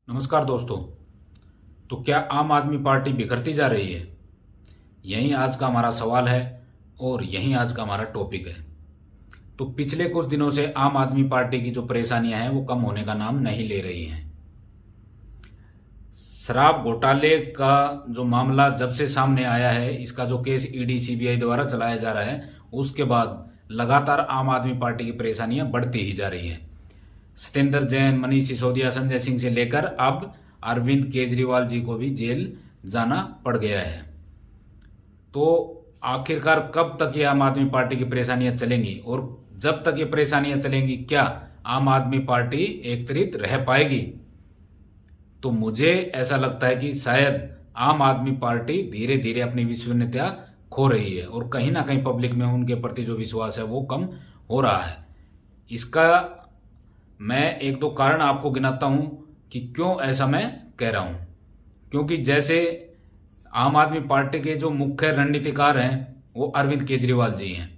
नमस्कार दोस्तों। तो क्या आम आदमी पार्टी बिखरती जा रही है? यही आज का हमारा सवाल है और यही आज का हमारा टॉपिक है। तो पिछले कुछ दिनों से आम आदमी पार्टी की जो परेशानियां हैं वो कम होने का नाम नहीं ले रही हैं। शराब घोटाले का जो मामला जब से सामने आया है, इसका जो केस ईडी सीबीआई द्वारा चलाया जा रहा है, उसके बाद लगातार आम आदमी पार्टी की परेशानियां बढ़ती ही जा रही हैं। सत्येंद्र जैन, मनीष सिसोदिया, संजय सिंह से लेकर अब अरविंद केजरीवाल जी को भी जेल जाना पड़ गया है। तो आखिरकार कब तक ये आम आदमी पार्टी की परेशानियां चलेंगी, और जब तक ये परेशानियां चलेंगी क्या आम आदमी पार्टी एकत्रित रह पाएगी? तो मुझे ऐसा लगता है कि शायद आम आदमी पार्टी धीरे धीरे अपनी विश्वसनीयता खो रही है और कहीं ना कहीं पब्लिक में उनके प्रति जो विश्वास है वो कम हो रहा है। इसका मैं एक दो कारण आपको गिनाता हूं कि क्यों ऐसा मैं कह रहा हूं। क्योंकि जैसे आम आदमी पार्टी के जो मुख्य रणनीतिकार हैं वो अरविंद केजरीवाल जी हैं,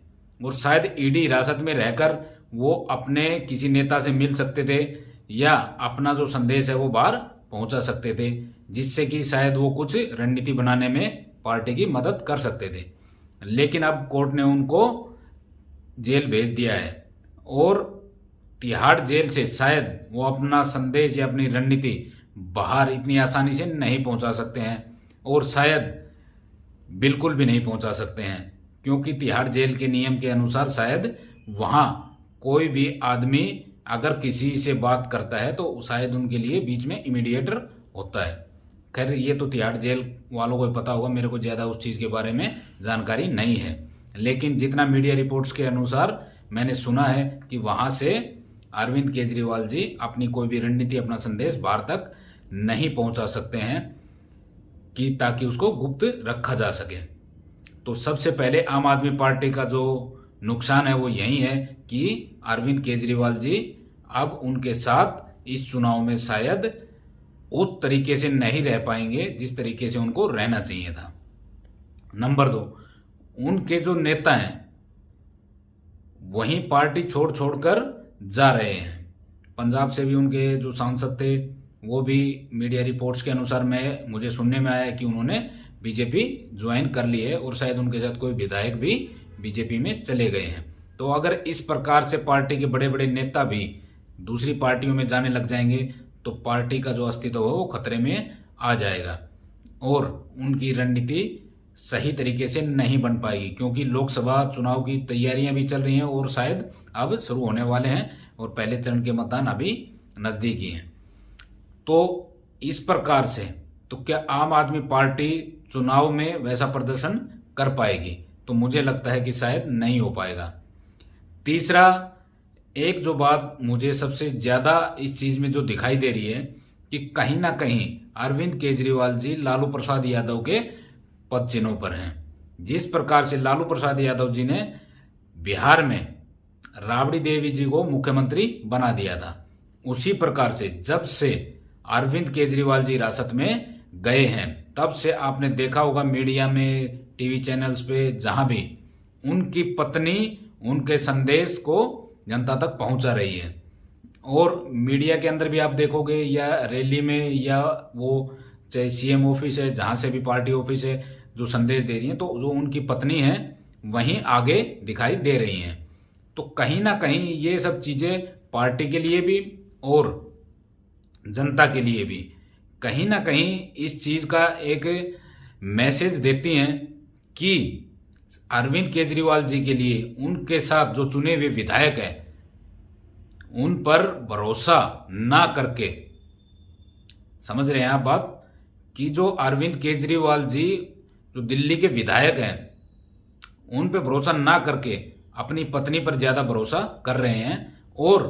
और शायद ईडी हिरासत में रहकर वो अपने किसी नेता से मिल सकते थे या अपना जो संदेश है वो बाहर पहुंचा सकते थे, जिससे कि शायद वो कुछ रणनीति बनाने में पार्टी की मदद कर सकते थे। लेकिन अब कोर्ट ने उनको जेल भेज दिया है और तिहाड़ जेल से शायद वो अपना संदेश या अपनी रणनीति बाहर इतनी आसानी से नहीं पहुंचा सकते हैं, और शायद बिल्कुल भी नहीं पहुंचा सकते हैं, क्योंकि तिहाड़ जेल के नियम के अनुसार शायद वहां कोई भी आदमी अगर किसी से बात करता है तो शायद उनके लिए बीच में इमीडिएटर होता है। खैर, ये तो तिहाड़ जेल वालों को पता होगा, मेरे को ज़्यादा उस चीज़ के बारे में जानकारी नहीं है। लेकिन जितना मीडिया रिपोर्ट्स के अनुसार मैंने सुना है कि वहां से अरविंद केजरीवाल जी अपनी कोई भी रणनीति, अपना संदेश बाहर तक नहीं पहुंचा सकते हैं कि ताकि उसको गुप्त रखा जा सके। तो सबसे पहले आम आदमी पार्टी का जो नुकसान है वो यही है कि अरविंद केजरीवाल जी अब उनके साथ इस चुनाव में शायद उस तरीके से नहीं रह पाएंगे जिस तरीके से उनको रहना चाहिए था। नंबर 2, उनके जो नेता हैं वही पार्टी छोड़ छोड़कर जा रहे हैं। पंजाब से भी उनके जो सांसद थे वो भी मीडिया रिपोर्ट्स के अनुसार मुझे सुनने में आया कि उन्होंने बीजेपी ज्वाइन कर ली है, और शायद उनके साथ कोई विधायक भी बीजेपी में चले गए हैं। तो अगर इस प्रकार से पार्टी के बड़े बड़े नेता भी दूसरी पार्टियों में जाने लग जाएंगे तो पार्टी का जो अस्तित्व है वो खतरे में आ जाएगा और उनकी रणनीति सही तरीके से नहीं बन पाएगी, क्योंकि लोकसभा चुनाव की तैयारियां भी चल रही हैं और शायद अब शुरू होने वाले हैं और पहले चरण के मतदान अभी नजदीक ही हैं। तो इस प्रकार से तो क्या आम आदमी पार्टी चुनाव में वैसा प्रदर्शन कर पाएगी? तो मुझे लगता है कि शायद नहीं हो पाएगा। तीसरा, एक जो बात मुझे सबसे ज्यादा इस चीज में जो दिखाई दे रही है कि कहीं ना कहीं अरविंद केजरीवाल जी लालू प्रसाद यादव के पद चिन्हों पर हैं। जिस प्रकार से लालू प्रसाद यादव जी ने बिहार में राबड़ी देवी जी को मुख्यमंत्री बना दिया था, उसी प्रकार से जब से अरविंद केजरीवाल जी हिरासत में गए हैं तब से आपने देखा होगा मीडिया में, टीवी चैनल्स पे, जहां भी उनकी पत्नी उनके संदेश को जनता तक पहुंचा रही है। और मीडिया के अंदर भी आप देखोगे या रैली में या वो चाहे सीएम ऑफिस है, जहां से भी पार्टी ऑफिस है, जो संदेश दे रही हैं तो जो उनकी पत्नी है वहीं आगे दिखाई दे रही हैं। तो कहीं ना कहीं ये सब चीजें पार्टी के लिए भी और जनता के लिए भी कहीं ना कहीं इस चीज का एक मैसेज देती हैं कि अरविंद केजरीवाल जी के लिए उनके साथ जो चुने हुए विधायक हैं उन पर भरोसा ना करके, समझ रहे हैं आप बात, कि जो अरविंद केजरीवाल जी जो दिल्ली के विधायक हैं उन पे भरोसा ना करके अपनी पत्नी पर ज्यादा भरोसा कर रहे हैं और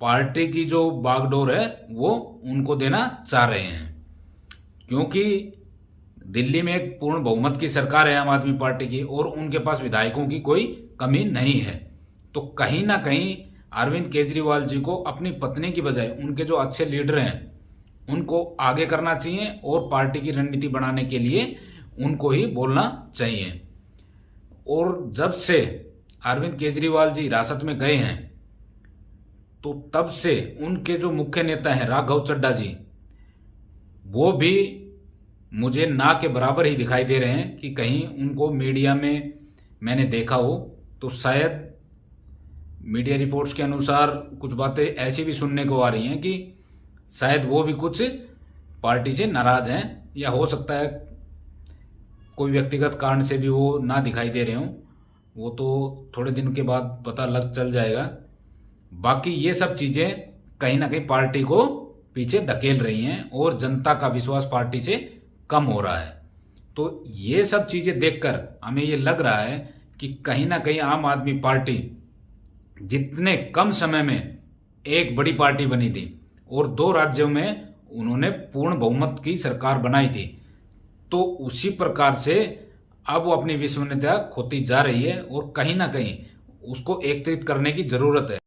पार्टी की जो बागडोर है वो उनको देना चाह रहे हैं। क्योंकि दिल्ली में एक पूर्ण बहुमत की सरकार है आम आदमी पार्टी की और उनके पास विधायकों की कोई कमी नहीं है। तो कहीं ना कहीं अरविंद केजरीवाल जी को अपनी पत्नी की बजाय उनके जो अच्छे लीडर हैं उनको आगे करना चाहिए और पार्टी की रणनीति बनाने के लिए उनको ही बोलना चाहिए। और जब से अरविंद केजरीवाल जी हिरासत में गए हैं तो तब से उनके जो मुख्य नेता हैं राघव चड्ढा जी, वो भी मुझे ना के बराबर ही दिखाई दे रहे हैं कि कहीं उनको मीडिया में मैंने देखा हो तो शायद मीडिया रिपोर्ट्स के अनुसार कुछ बातें ऐसी भी सुनने को आ रही हैं कि शायद वो भी कुछ पार्टी से नाराज हैं, या हो सकता है कोई व्यक्तिगत कारण से भी वो ना दिखाई दे रहे हों। वो तो थोड़े दिन के बाद पता लग चल जाएगा। बाकी ये सब चीज़ें कहीं ना कहीं पार्टी को पीछे धकेल रही हैं और जनता का विश्वास पार्टी से कम हो रहा है। तो ये सब चीज़ें देखकर हमें ये लग रहा है कि कहीं ना कहीं आम आदमी पार्टी जितने कम समय में एक बड़ी पार्टी बनी थी और 2 राज्यों में उन्होंने पूर्ण बहुमत की सरकार बनाई थी, तो उसी प्रकार से अब वो अपनी विश्वसनीयता खोती जा रही है और कहीं ना कहीं उसको एकत्रित करने की जरूरत है।